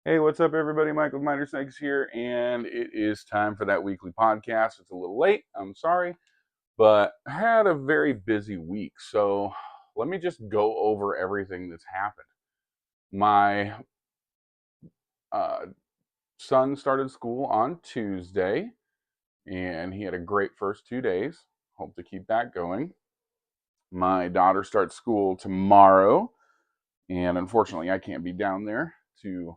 Hey, what's up, everybody? Michael Midersikes here, and it is time for that weekly podcast. It's a little late, I'm sorry, but I had a very busy week, so let me just go over everything that's happened. My uh, son started school on Tuesday, and he had a great first 2 days. Hope to keep that going. My daughter starts school tomorrow, and unfortunately, I can't be down there to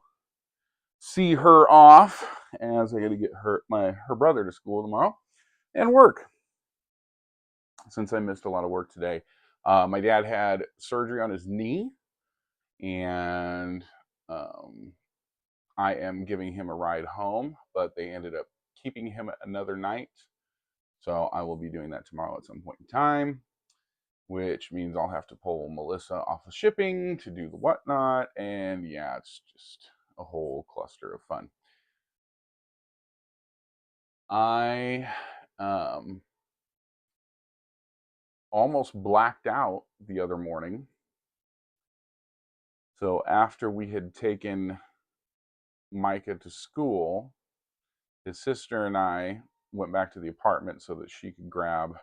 see her off as I got to get her brother to school tomorrow and work since I missed a lot of work today. My dad had surgery on his knee, and um, I am giving him a ride home, but they ended up keeping him another night. So I will be doing that tomorrow at some point in time, which means I'll have to pull Melissa off of shipping to do the whatnot. And yeah, it's just a whole cluster of fun. I almost blacked out the other morning. So after we had taken Micah to school, his sister and I went back to the apartment so that she could grab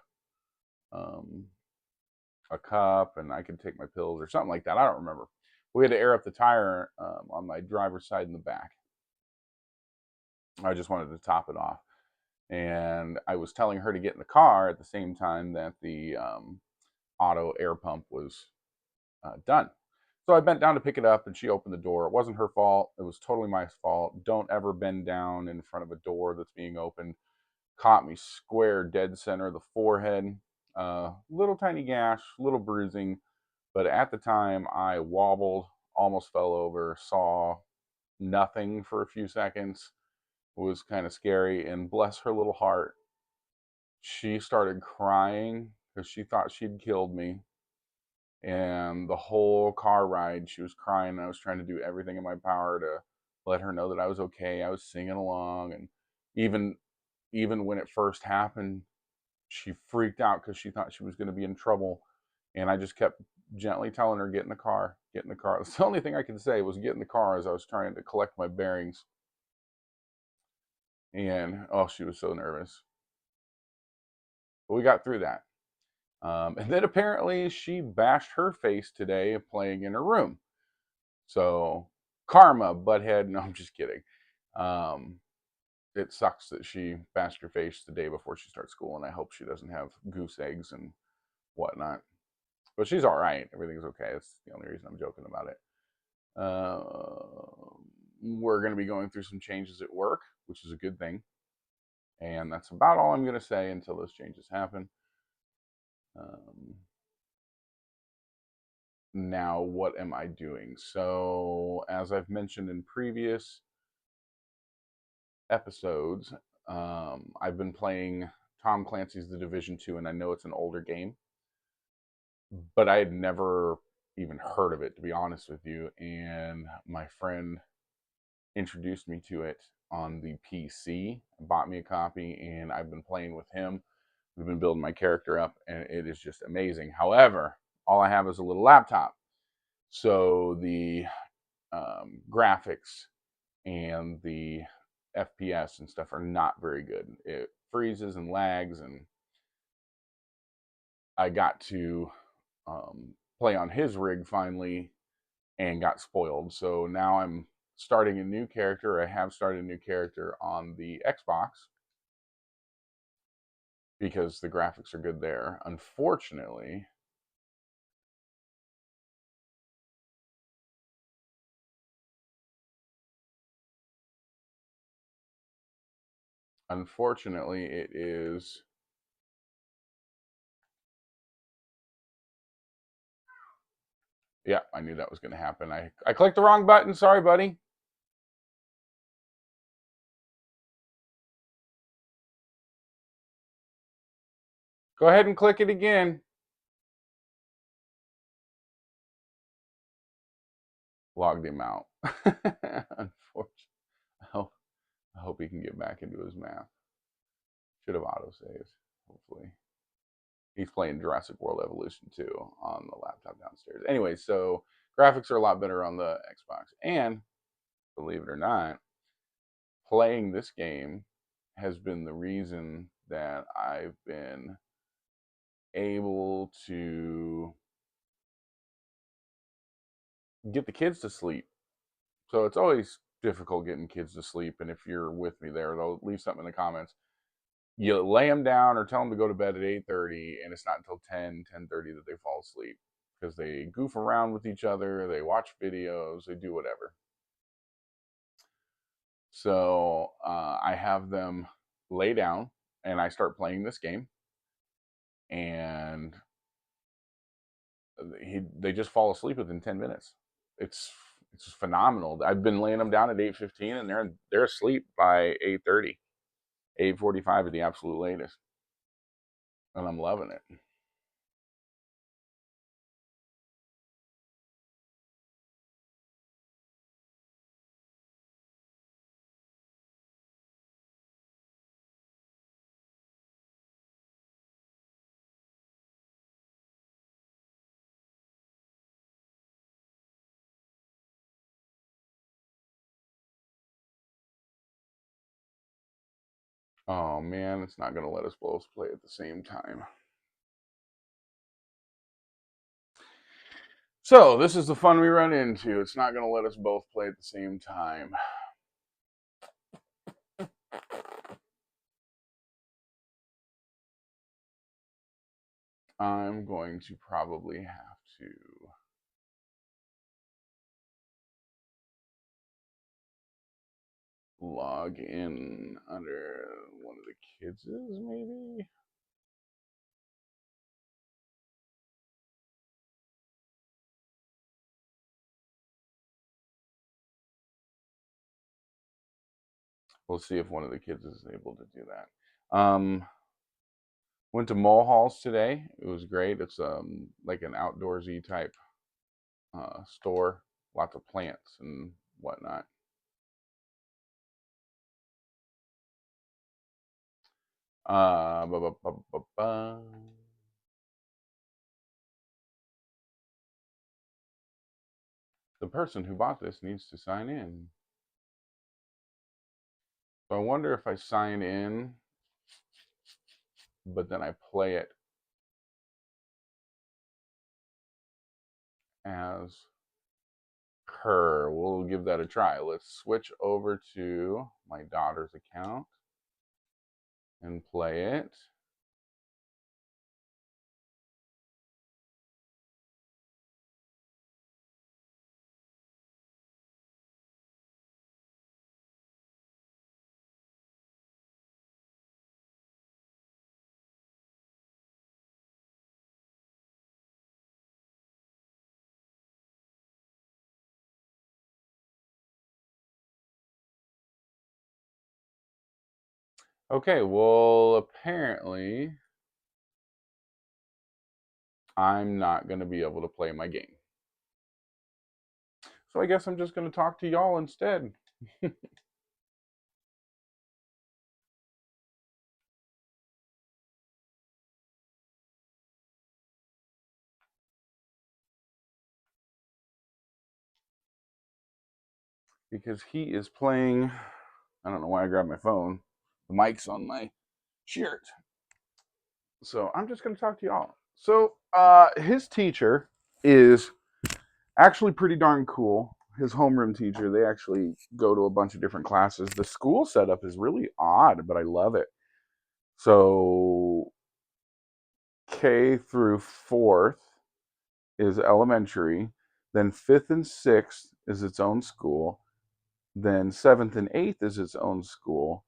a cup and I could take my pills or something like that. I don't remember. We had to air up the tire on my driver's side in the back. I just wanted to top it off. And I was telling her to get in the car at the same time that the auto air pump was done. So I bent down to pick it up and she opened the door. It wasn't her fault. It was totally my fault. Don't ever bend down in front of a door that's being opened. Caught me square dead center of the forehead. Little tiny gash, little bruising. But at the time I wobbled, almost fell over, saw nothing for a few seconds. It was kind of scary, and bless her little heart, she started crying because she thought she'd killed me. And the whole car ride, she was crying. I was trying to do everything in my power to let her know that I was okay. I was singing along, and even when it first happened, she freaked out because she thought she was going to be in trouble. And I just kept gently telling her, "Get in the car, get in the car." That's the only thing I could say was "get in the car" as I was trying to collect my bearings. And oh, she was so nervous, but we got through that. And then apparently she bashed her face today playing in her room. So karma, butthead. No, I'm just kidding. Um, it sucks that she bashed her face the day before she starts school, and I hope she doesn't have goose eggs and whatnot. But she's all right. Everything's okay. That's the only reason I'm joking about it. We're going to be going through some changes at work, which is a good thing. And that's about all I'm going to say until those changes happen. Now, what am I doing? So, as I've mentioned in previous episodes, I've been playing Tom Clancy's The Division 2, and I know it's an older game, but I had never even heard of it, to be honest with you. And my friend introduced me to it on the PC, bought me a copy, and I've been playing with him. We've been building my character up, and it is just amazing. However, all I have is a little laptop. So the graphics and the FPS and stuff are not very good. It freezes and lags, and I got to play on his rig finally and got spoiled. So now I'm starting a new character. I have started a new character on the Xbox because the graphics are good there. Unfortunately, it is. Yeah, I knew that was going to happen. I clicked the wrong button. Sorry, buddy. Go ahead and click it again. Logged him out. Unfortunately. I hope he can get back into his math. Should have autosaved, hopefully. He's playing Jurassic World Evolution 2 on the laptop downstairs. Anyway, so graphics are a lot better on the Xbox. And believe it or not, playing this game has been the reason that I've been able to get the kids to sleep. So it's always difficult getting kids to sleep. And if you're with me there, they'll leave something in the comments. You lay them down or tell them to go to bed at 8:30, and it's not until 10:30 that they fall asleep because they goof around with each other, they watch videos, they do whatever. So I have them lay down, and I start playing this game, and they just fall asleep within 10 minutes. It's phenomenal. I've been laying them down at 8:15, and they're asleep by 8:30, 8:45 at the absolute latest, and I'm loving it. Oh man, it's not gonna let us both play at the same time. So this is the fun we run into. It's not gonna let us both play at the same time. I'm going to probably have to log in under one of the kids' maybe. We'll see if one of the kids is able to do that. Went to Mulhall's today. It was great. It's like an outdoorsy type store. Lots of plants and whatnot. Ba, ba, ba. The person who bought this needs to sign in. So I wonder if I sign in, but then I play it as her. We'll give that a try. Let's switch over to my daughter's account and play it. Okay, well, apparently I'm not going to be able to play my game. So I guess I'm just going to talk to y'all instead. Because he is playing. I don't know why I grabbed my phone. The mic's on my shirt. So I'm just going to talk to y'all. So his teacher is actually pretty darn cool. His homeroom teacher, they actually go to a bunch of different classes. The school setup is really odd, but I love it. So K through 4th is elementary. Then 5th and 6th is its own school. Then 7th and 8th is its own school.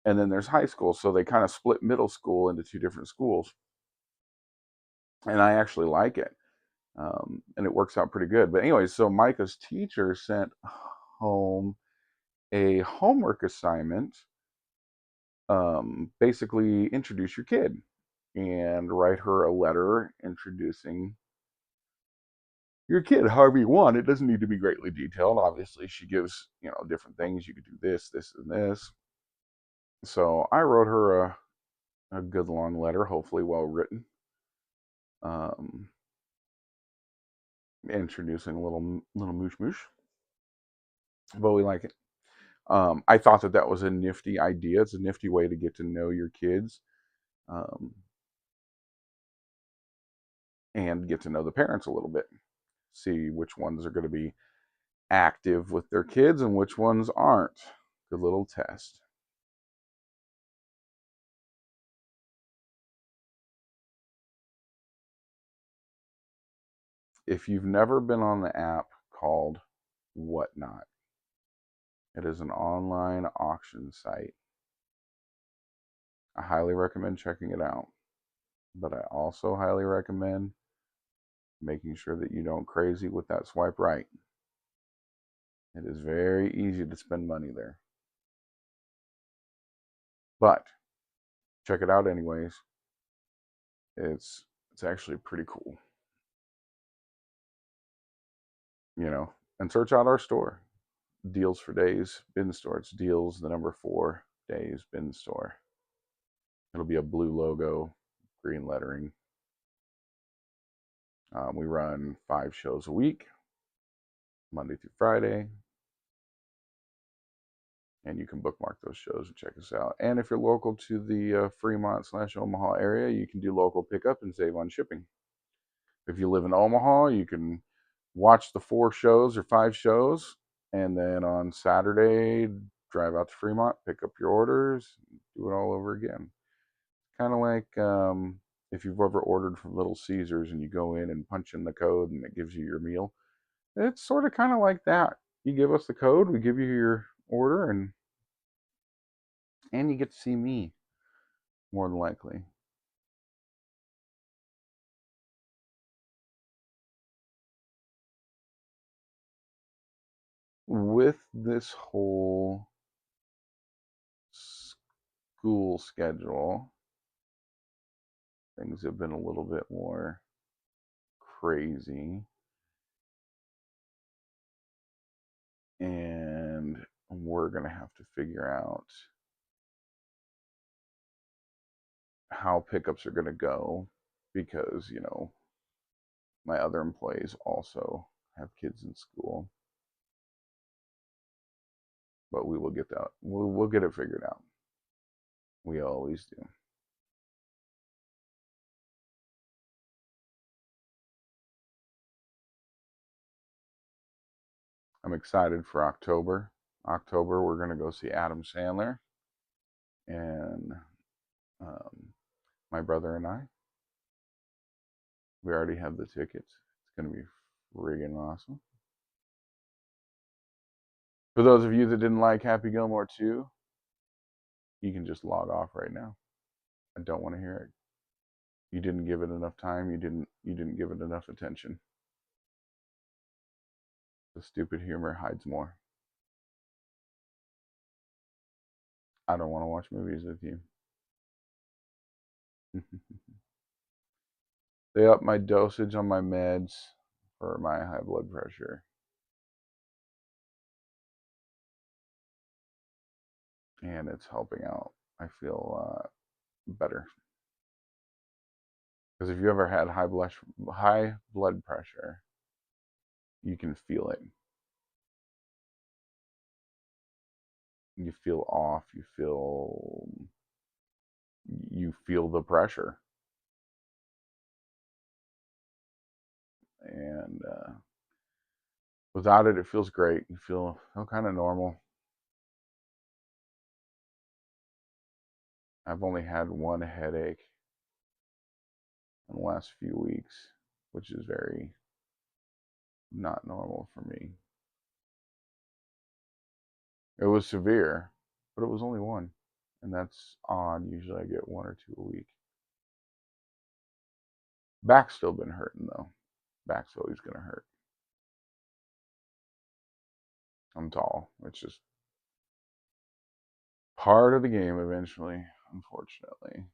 And then there's high school. So they kind of split middle school into two different schools. And I actually like it. And it works out pretty good. But anyway, so Micah's teacher sent home a homework assignment. Basically, introduce your kid and write her a letter introducing your kid however you want. It doesn't need to be greatly detailed. Obviously, she gives, different things. You could do this, this, and this. So I wrote her a good long letter, hopefully well written, introducing little moosh moosh. but we like it. I thought that was a nifty idea. It's a nifty way to get to know your kids, um, and get to know the parents a little bit. See which ones are going to be active with their kids and which ones aren't. Good little test. If you've never been on the app called Whatnot, it is an online auction site. I highly recommend checking it out, but I also highly recommend making sure that you don't crazy with that swipe right. It is very easy to spend money there. But check it out anyways. It's actually pretty cool. And search out our store. Deals for Days bin store. It's deals the number 4 days bin store. It'll be a blue logo, green lettering. We run 5 shows a week, Monday through Friday. And you can bookmark those shows and check us out. And if you're local to the Fremont/Omaha area, you can do local pickup and save on shipping. If you live in Omaha, you can watch the 4 shows or 5 shows, and then on Saturday, drive out to Fremont, pick up your orders, do it all over again. Kind of like if you've ever ordered from Little Caesars and you go in and punch in the code and it gives you your meal. It's sort of kind of like that. You give us the code, we give you your order, and you get to see me, more than likely. With this whole school schedule, things have been a little bit more crazy. And we're going to have to figure out how pickups are going to go because, my other employees also have kids in school. But we will get that. We'll get it figured out. We always do. I'm excited for October. October, we're going to go see Adam Sandler. And my brother and I, we already have the tickets. It's going to be friggin' awesome. For those of you that didn't like Happy Gilmore 2, you can just log off right now. I don't want to hear it. You didn't give it enough time. You didn't give it enough attention. The stupid humor hides more. I don't want to watch movies with you. They up my dosage on my meds for my high blood pressure. And it's helping out. I feel better. Because if you ever had high blood pressure, you can feel it. You feel off. You feel the pressure. And without it, it feels great. You feel kind of normal. I've only had one headache in the last few weeks, which is very not normal for me. It was severe, but it was only one. And that's odd. Usually I get 1 or 2 a week. Back's still been hurting though. Back's always going to hurt. I'm tall. It's just part of the game eventually, unfortunately.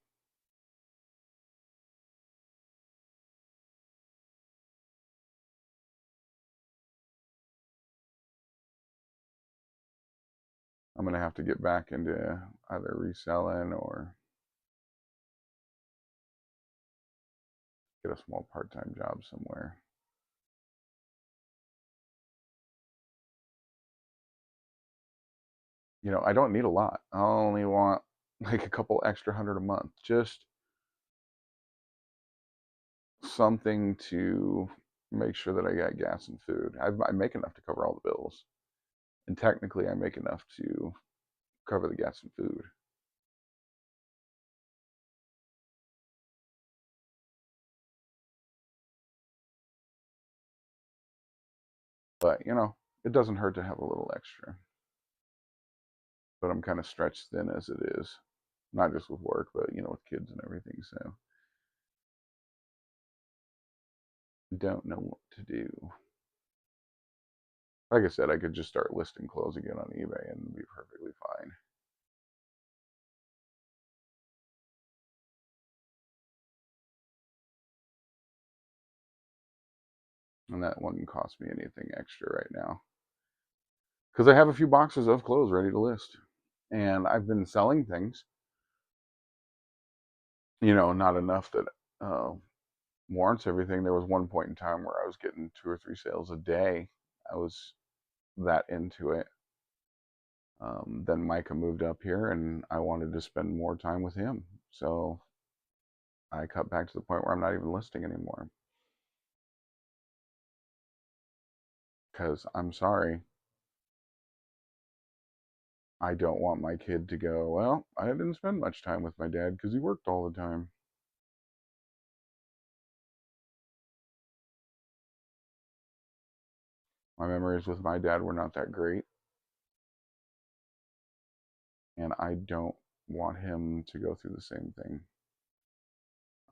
I'm going to have to get back into either reselling or get a small part-time job somewhere. I don't need a lot. I only want like a couple extra $100 a month. Just something to make sure that I got gas and food. I make enough to cover all the bills. And technically, I make enough to cover the gas and food. But, it doesn't hurt to have a little extra. But I'm kind of stretched thin as it is. Not just with work, but, with kids and everything. So, don't know what to do. Like I said, I could just start listing clothes again on eBay and be perfectly fine. And that wouldn't cost me anything extra right now. Because I have a few boxes of clothes ready to list. And I've been selling things, not enough that warrants everything. There was one point in time where I was getting 2 or 3 sales a day. I was that into it. Then Micah moved up here, and I wanted to spend more time with him. So I cut back to the point where I'm not even listing anymore. Because I'm sorry, I don't want my kid to go, well, I didn't spend much time with my dad because he worked all the time. My memories with my dad were not that great. And I don't want him to go through the same thing.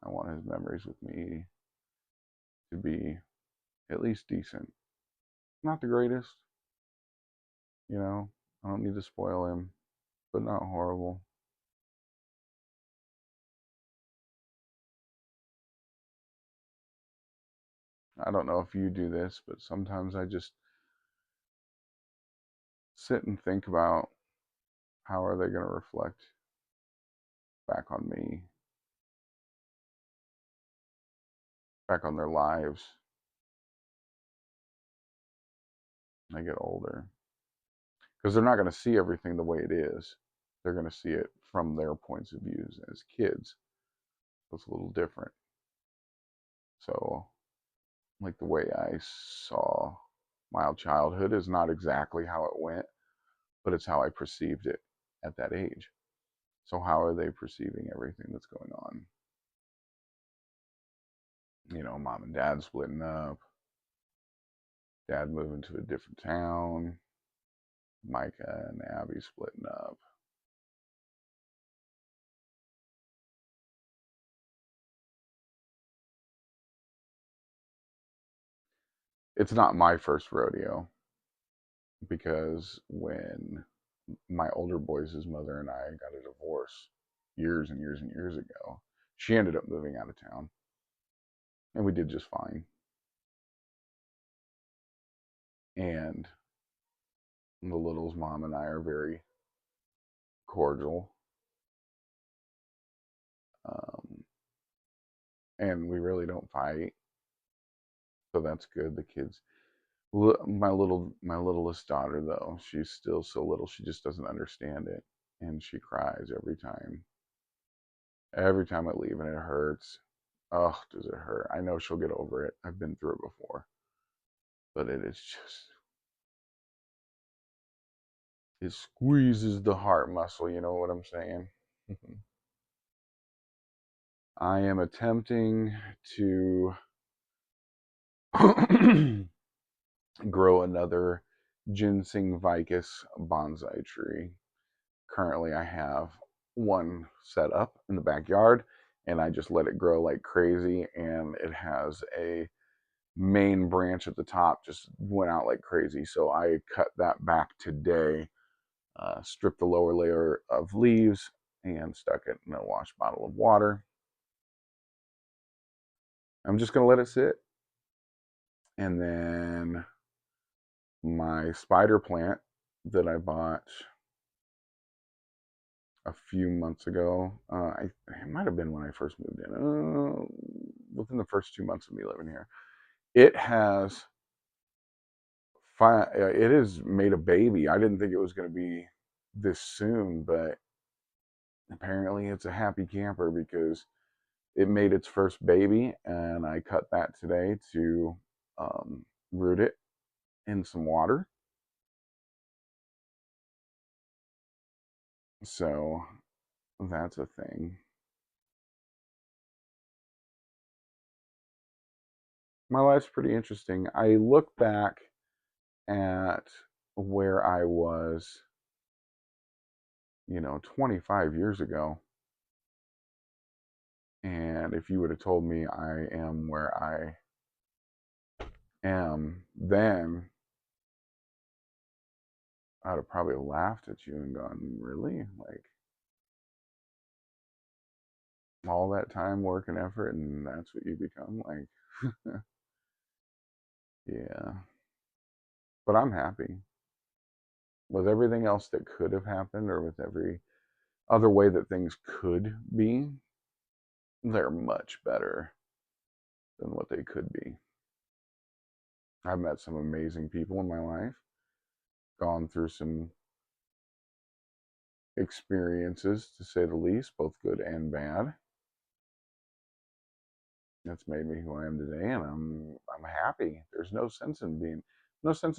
I want his memories with me to be at least decent. Not the greatest, I don't need to spoil him, but not horrible. I don't know if you do this, but sometimes I just sit and think about how are they going to reflect back on me, back on their lives when they get older. Because they're not going to see everything the way it is. They're going to see it from their points of views as kids. So it's a little different. So, like the way I saw my childhood is not exactly how it went, but it's how I perceived it at that age. So how are they perceiving everything that's going on? Mom and dad splitting up, dad moving to a different town, Micah and Abby splitting up. It's not my first rodeo because when my older boys' mother and I got a divorce years and years and years ago, she ended up moving out of town. And we did just fine. And the little's mom and I are very cordial. And we really don't fight. So that's good. The kids, my littlest daughter though, she's still so little, she just doesn't understand it. And she cries every time. Every time I leave and it hurts. Oh, does it hurt? I know she'll get over it. I've been through it before. But it is just, it squeezes the heart muscle, you know what I'm saying? I am attempting to grow another ginseng vicus bonsai tree. Currently, I have one set up in the backyard, and I just let it grow like crazy, and it has a main branch at the top just went out like crazy. So I cut that back today, stripped the lower layer of leaves, and stuck it in a wash bottle of water. I'm just going to let it sit. And then my spider plant that I bought a few months ago, it might have been when I first moved in, within the first 2 months of me living here. It has made a baby. I didn't think it was going to be this soon, but apparently it's a happy camper because it made its first baby, and I cut that today to root it in some water. So that's a thing. My life's pretty interesting. I look back at where I was, 25 years ago. And if you would have told me I am where I am then, I'd have probably laughed at you and gone, really? Like, all that time, work, and effort, and that's what you become? Like, yeah. But I'm happy. With everything else that could have happened, or with every other way that things could be, they're much better than what they could be. I've met some amazing people in my life, gone through some experiences, to say the least, both good and bad. That's made me who I am today, and I'm happy. There's no sense in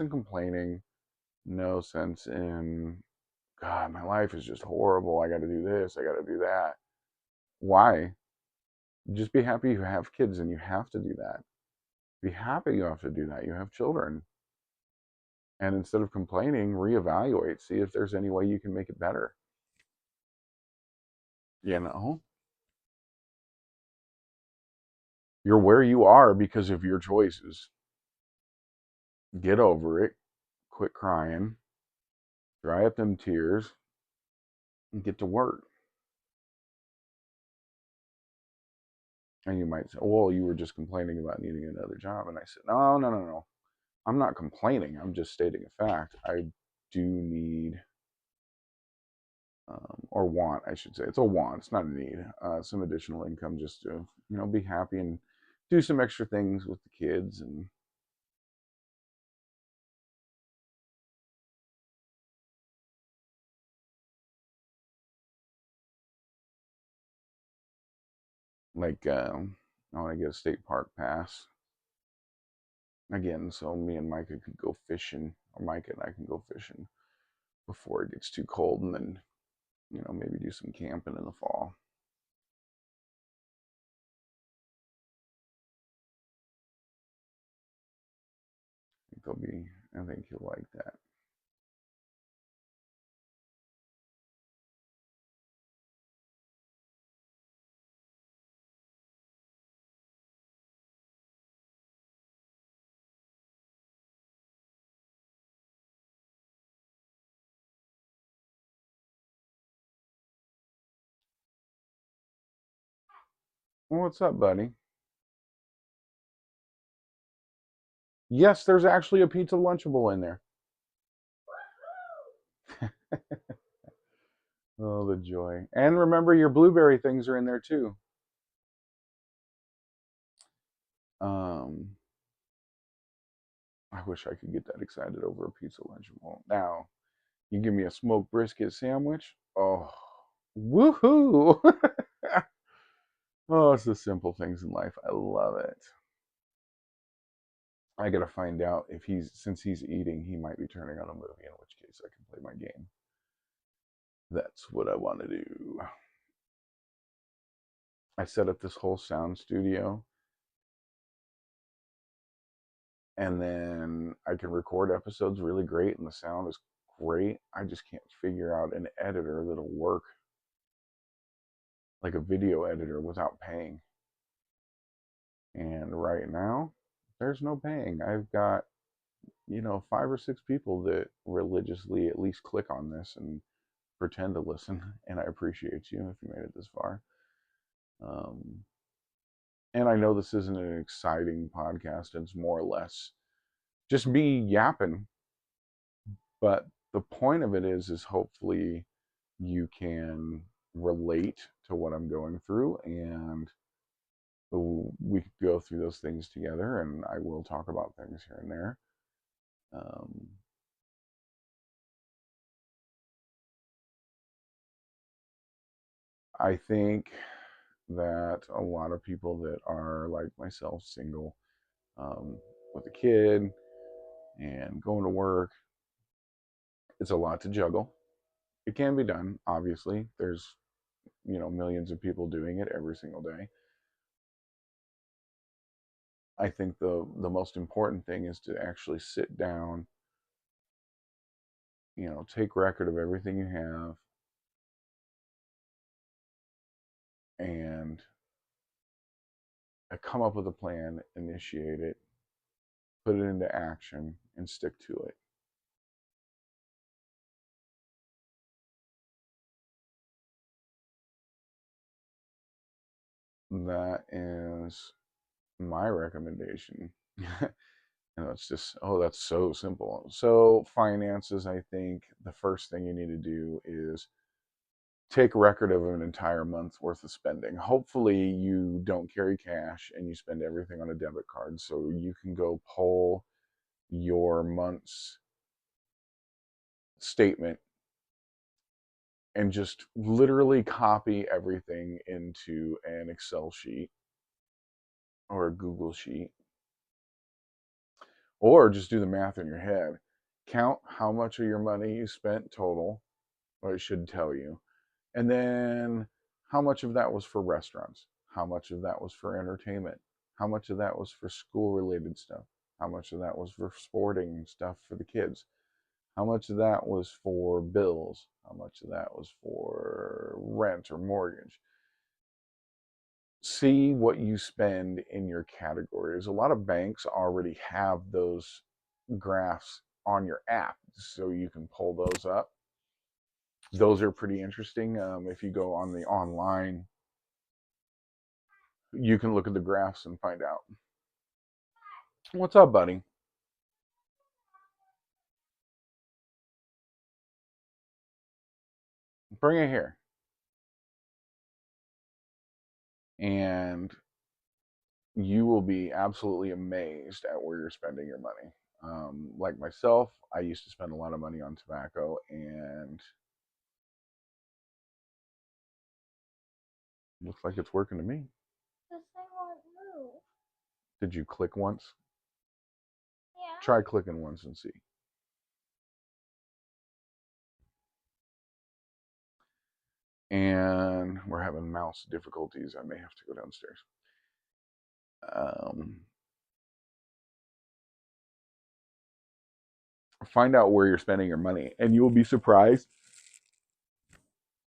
complaining, no sense in, God, my life is just horrible. I got to do this, I got to do that. Why? Just be happy you have kids and you have to do that. Be happy you have to do that. You have children. And instead of complaining, reevaluate, see if there's any way you can make it better. You know? You're where you are because of your choices. Get over it. Quit crying. Dry up them tears and get to work. And you might say, well, you were just complaining about needing another job. And I said, no, no, no, no. I'm not complaining. I'm just stating a fact. I do need, or want, I should say. It's a want. It's not a need. Some additional income just to, be happy and do some extra things with the kids. And like, I want to get a state park pass again, so me and Micah could go fishing, or Micah and I can go fishing before it gets too cold, and then maybe do some camping in the fall. I think he'll like that. Well, what's up, buddy? Yes, there's actually a pizza Lunchable in there. Oh, the joy. And remember, your blueberry things are in there too. Um, I wish I could get that excited over a pizza Lunchable. Now, you give me a smoked brisket sandwich. Oh, woohoo! Oh, it's the simple things in life. I love it. I gotta find out if since he's eating, he might be turning on a movie, in which case I can play my game. That's what I want to do. I set up this whole sound studio, and then I can record episodes really great, and the sound is great. I just can't figure out an editor that'll work, like a video editor, without paying. And right now, there's no paying. I've got, 5 or 6 people that religiously at least click on this and pretend to listen, and I appreciate you if you made it this far. And I know this isn't an exciting podcast, it's more or less just me yapping, but the point of it is hopefully you can relate to what I'm going through, and we could go through those things together, and I will talk about things here and there. Um, I think that a lot of people that are like myself, single, um, with a kid and going to work, it's a lot to juggle. It can be done, obviously. There's, millions of people doing it every single day. I think the most important thing is to actually sit down, take record of everything you have and come up with a plan, initiate it, put it into action, and stick to it. That is my recommendation. It's just, oh, that's so simple. So, finances, I think the first thing you need to do is take record of an entire month's worth of spending. Hopefully, you don't carry cash and you spend everything on a debit card. So, you can go pull your month's statement and just literally copy everything into an Excel sheet or a Google sheet, or just do the math in your head. Count how much of your money you spent total, or it should tell you. And then how much of that was for restaurants? How much of that was for entertainment? How much of that was for school related stuff? How much of that was for sporting stuff for the kids? How much of that was for bills? How much of that was for rent or mortgage? See what you spend in your categories. A lot of banks already have those graphs on your app, so you can pull those up. Those are pretty interesting. If you go on the online, you can look at the graphs and find out. What's up, buddy? Bring it here. And you will be absolutely amazed at where you're spending your money. Like myself, I used to spend a lot of money on tobacco, and looks like it's working to me. This thing won't move. Did you click once? Yeah. Try clicking once and see. And we're having mouse difficulties. I may have to go downstairs. Find out where you're spending your money, and you will be surprised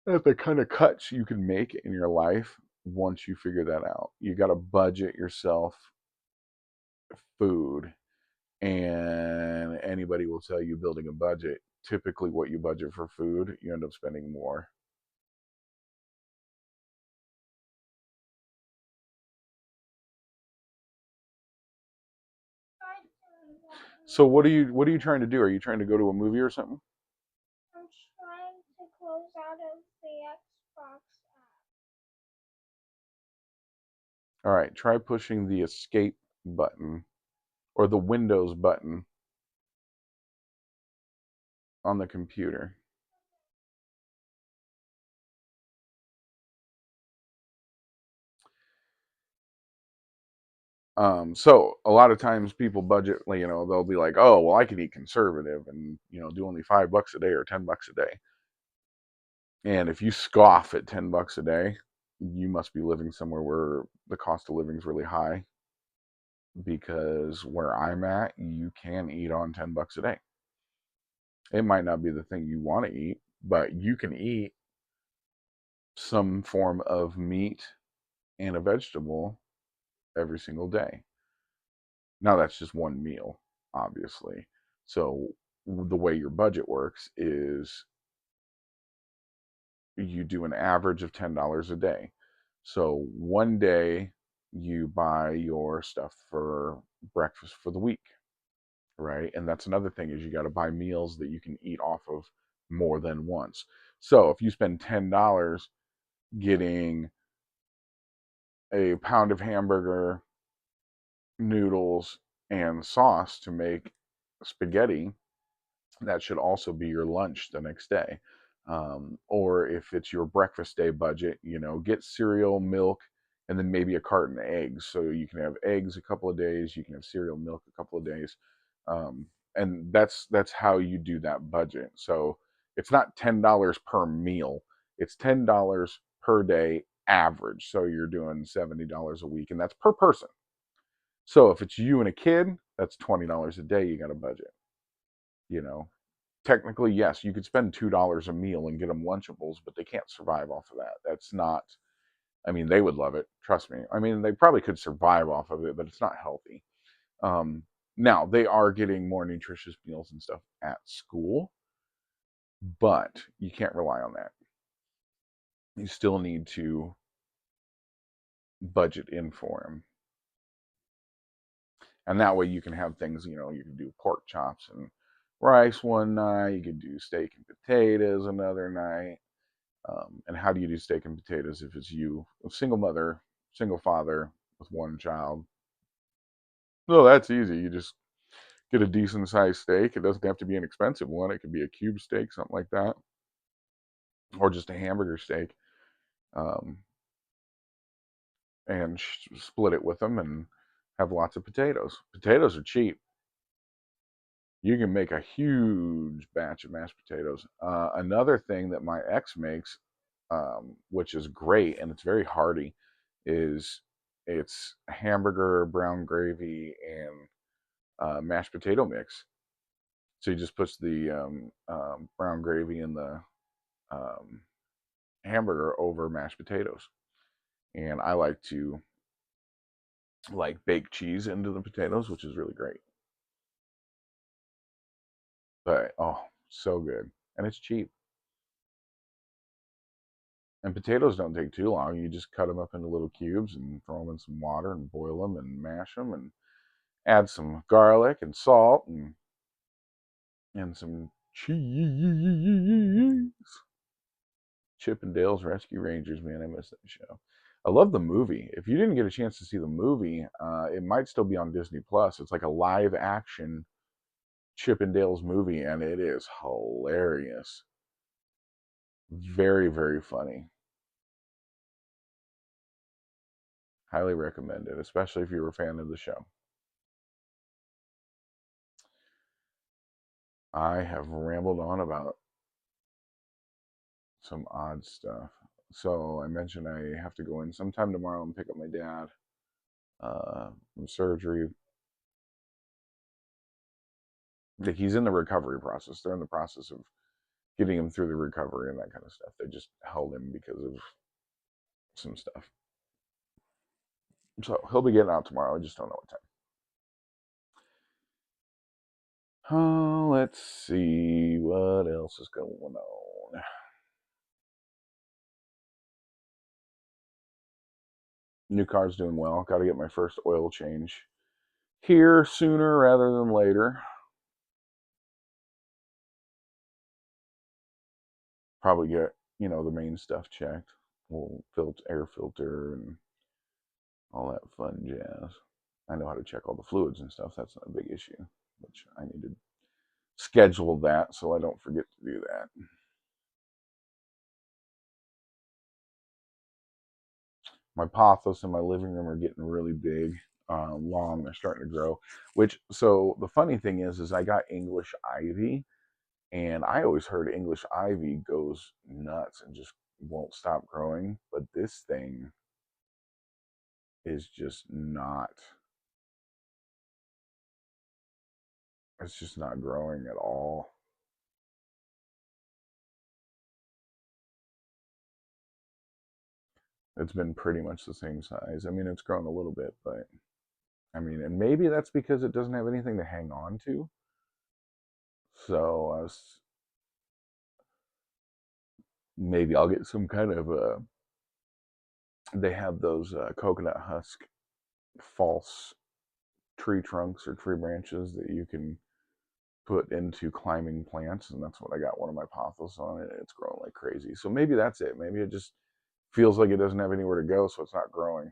at the kind of cuts you can make in your life once you figure that out. You got to budget yourself food, and anybody will tell you building a budget. Typically, what you budget for food, you end up spending more. So what are you trying to do? Are you trying to go to a movie or something? I'm trying to close out of the Xbox app. All right, try pushing the escape button or the Windows button on the computer. So a lot of times people budget, they'll be like, oh, well, I can eat conservative and, do only $5 a day or $10 a day. And if you scoff at $10 a day, you must be living somewhere where the cost of living is really high, because where I'm at, you can eat on $10 a day. It might not be the thing you want to eat, but you can eat some form of meat and a vegetable every single day. Now, that's just one meal, obviously. So, the way your budget works is you do an average of $10 a day. So, one day you buy your stuff for breakfast for the week, right? And that's another thing, is you got to buy meals that you can eat off of more than once. So, if you spend $10 getting a pound of hamburger, noodles, and sauce to make spaghetti, that should also be your lunch the next day. Or if it's your breakfast day budget, get cereal, milk, and then maybe a carton of eggs. So you can have eggs a couple of days, you can have cereal, milk a couple of days. Um, and that's how you do that budget. So it's not $10 per meal. It's $10 per day average. So you're doing $70 a week, and that's per person. So if it's you and a kid, that's $20 a day you got to budget. You know, technically, yes, you could spend $2 a meal and get them Lunchables, but they can't survive off of that. That's not. I mean, they would love it. Trust me. I mean, they probably could survive off of it, but it's not healthy. Um, Now they are getting more nutritious meals and stuff at school, but you can't rely on that. You still need to budget in for them. And that way you can have things, you can do pork chops and rice one night, you could do steak and potatoes another night. And how do you do steak and potatoes if it's you, a single mother, single father with one child? No, that's easy. You just get a decent sized steak. It doesn't have to be an expensive one. It could be a cube steak, something like that, or just a hamburger steak, um, and split it with them and have lots of potatoes. Potatoes are cheap. You can make a huge batch of mashed potatoes. Another thing that my ex makes, which is great and it's very hearty, is it's hamburger, brown gravy, and mashed potato mix. So he just puts the brown gravy in the um, hamburger over mashed potatoes. And I like to bake cheese into the potatoes, which is really great. But oh, so good. And it's cheap. And potatoes don't take too long. You just cut them up into little cubes and throw them in some water and boil them and mash them and add some garlic and salt and some cheese. Chip and Dale's Rescue Rangers, man, I miss that show. I love the movie. If you didn't get a chance to see the movie, it might still be on Disney Plus. It's like a live action Chip and Dale's movie, and it is hilarious. Very, very funny. Highly recommend it, especially if you're a fan of the show. I have rambled on about some odd stuff. So I mentioned I have to go in sometime tomorrow and pick up my dad from surgery. He's in the recovery process. They're in the process of getting him through the recovery and that kind of stuff. They just held him because of some stuff. So he'll be getting out tomorrow. I just don't know what time. Oh, let's see what else is going on. New car's doing well. Got to get my first oil change here sooner rather than later. Probably get, the main stuff checked. Air filter and all that fun jazz. I know how to check all the fluids and stuff. That's not a big issue, which I need to schedule that so I don't forget to do that. My pothos in my living room are getting really big, long. They're starting to grow. So the funny thing is I got English ivy, and I always heard English ivy goes nuts and just won't stop growing. But this thing is just not. It's just not growing at all. It's been pretty much the same size. I mean, it's grown a little bit, but I mean, and maybe that's because it doesn't have anything to hang on to. So maybe I'll get some kind of they have those coconut husk false tree trunks or tree branches that you can put into climbing plants, and that's what I got one of my pothos on, and it's growing like crazy. So maybe that's it. Maybe it just feels like it doesn't have anywhere to go, so it's not growing.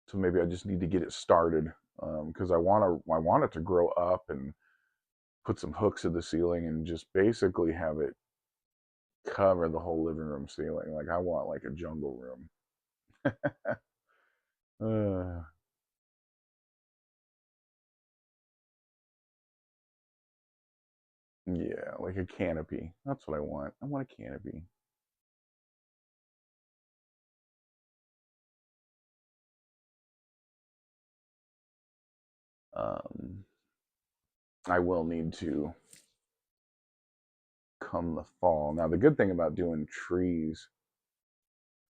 So maybe I just need to get it started because I want it to grow up and put some hooks in the ceiling and just basically have it cover the whole living room ceiling. Like I want like a jungle room. uh, yeah, like a canopy. That's what I want. I want a canopy. Um, I will need to come the fall. Now, the good thing about doing trees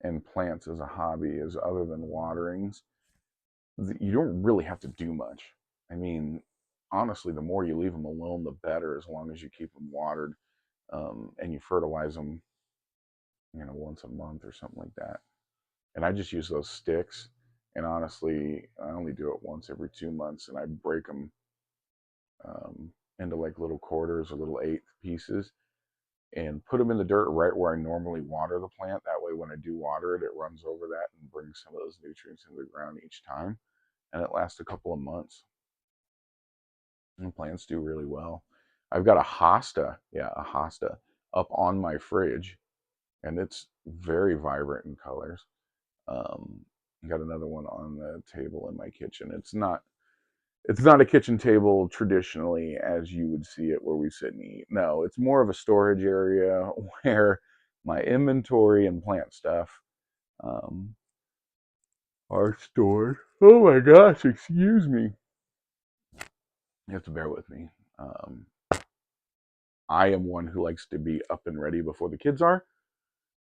and plants as a hobby is, other than waterings, you don't really have to do much. I mean, honestly, the more you leave them alone, the better, as long as you keep them watered, and you fertilize them, once a month or something like that. And I just use those sticks. And honestly, I only do it once every 2 months, and I break them into like little quarters or little eighth pieces, and put them in the dirt right where I normally water the plant. That way, when I do water it, it runs over that and brings some of those nutrients into the ground each time. And it lasts a couple of months. And plants do really well. I've got a hosta up on my fridge, and it's very vibrant in colors. Got another one on the table in my kitchen. It's not a kitchen table traditionally as you would see it where we sit and eat. No, it's more of a storage area where my inventory and plant stuff um, are stored. Oh my gosh, excuse me. You have to bear with me. I am one who likes to be up and ready before the kids are.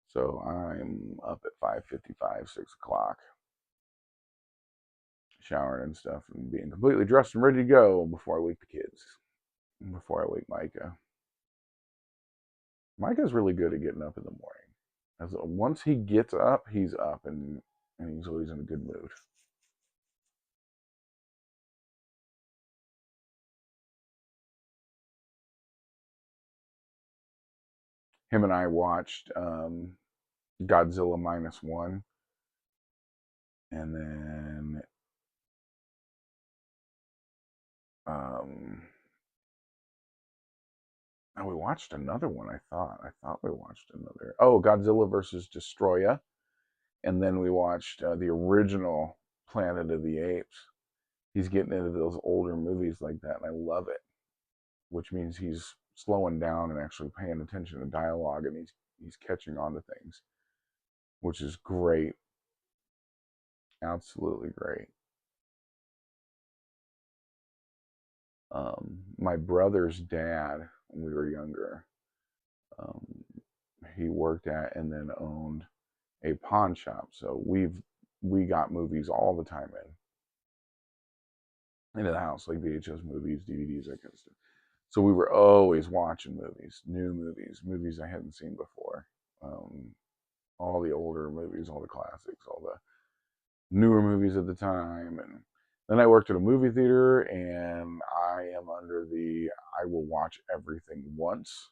So I'm up at 5:55, 6 o'clock, showering and stuff, and being completely dressed and ready to go before I wake the kids, before I wake Micah. Micah's really good at getting up in the morning. Once he gets up, he's up, and he's always in a good mood. Him and I watched Godzilla -1, and then oh, we watched another one. I thought we watched another. Oh, Godzilla versus Destroya, and then we watched the original Planet of the Apes. He's getting into those older movies like that, and I love it. Which means he's slowing down and actually paying attention to dialogue, and he's catching on to things, which is great. Absolutely great. My brother's dad, when we were younger, um, he worked at and then owned a pawn shop. So we got movies all the time into the house, like VHS movies, DVDs, that kind of stuff. So we were always watching movies, new movies I hadn't seen before. All the older movies, all the classics, all the newer movies at the time. And then I worked at a movie theater, and I am under the I will watch everything once.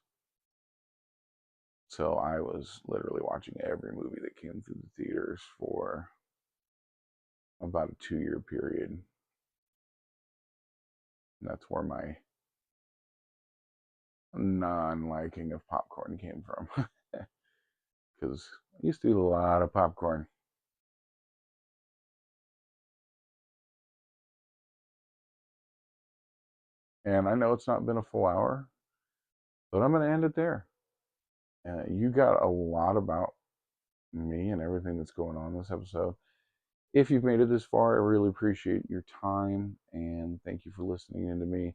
So I was literally watching every movie that came through the theaters for about a 2-year period. And that's where my non-liking of popcorn came from. Because I used to eat a lot of popcorn. And I know it's not been a full hour, but I'm going to end it there. You got a lot about me and everything that's going on in this episode. If you've made it this far, I really appreciate your time, and thank you for listening in to me.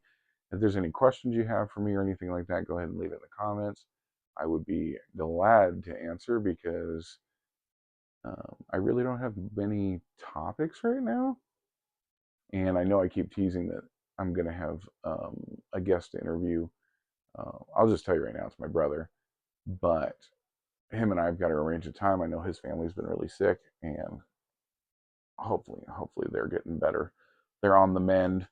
If there's any questions you have for me or anything like that, go ahead and leave it in the comments. I would be glad to answer, because I really don't have many topics right now. And I know I keep teasing that I'm going to have a guest interview. I'll just tell you right now, it's my brother. But him and I have got to arrange a time. I know his family's been really sick, and hopefully they're getting better. They're on the mend,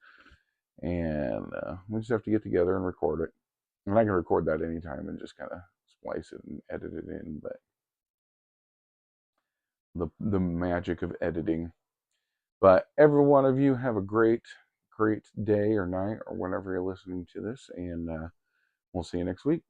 and we just have to get together and record it. And I can record that anytime and just kind of splice it and edit it in. But the magic of editing. But every one of you have a great great day or night or whenever you're listening to this, and we'll see you next week.